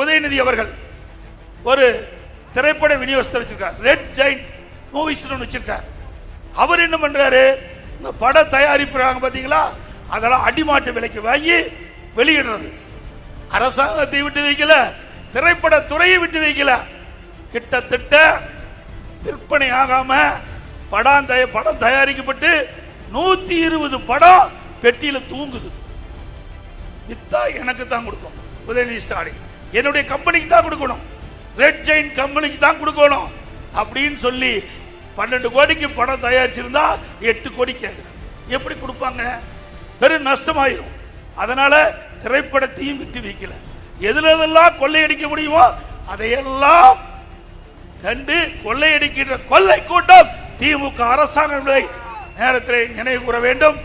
உதயநிதி அவர்கள் ஒரு திரைப்பட விநியோகஸ்தர் வச்சிருக்கார், ரெட் ஜெயிண்ட் மூவிஸ் வச்சிருக்கார். அவர் என்ன பண்றாரு, இந்த பட தயாரிப்புறாங்க பாத்தீங்களா, அதெல்லாம் அடிமாட்டு விலைக்கு வாங்கி வெளியிடுறது. அரசாங்கத்தை விட்டு வைக்கல, திரைப்பட துறையை விட்டு வைக்கல. கிட்டத்தட்ட விற்பனை ஆகாம படம் தயாரிக்கப்பட்டு 120 படம் பெட்டியில தூங்குது. வித்தா எனக்கு தான் கொடுக்கும் உதயநிதி ஸ்டாலின், என்னுடைய கம்பெனிக்கு தான் கொடுக்கணும், ரெட் ஜெயிண்ட் கம்பெனிக்கு தான் கொடுக்கணும் அப்படின்னு சொல்லி 12 கோடிக்கு படம் தயாரிச்சிருந்தா 8 கோடி கேட்கிறேன். எப்படி கொடுப்பாங்க? பெரும் நஷ்டமாயிரும். அதனால திரைப்படத்தையும் விட்டு வைக்கல. எதுலெல்லாம் கொள்ளையடிக்க முடியுமோ அதையெல்லாம் கண்டு கொள்ளையடிக்கின்ற கொள்ளை கூட்டம் திமுக அரசாங்கம் நேரத்தில் நினைவு கூற வேண்டும்.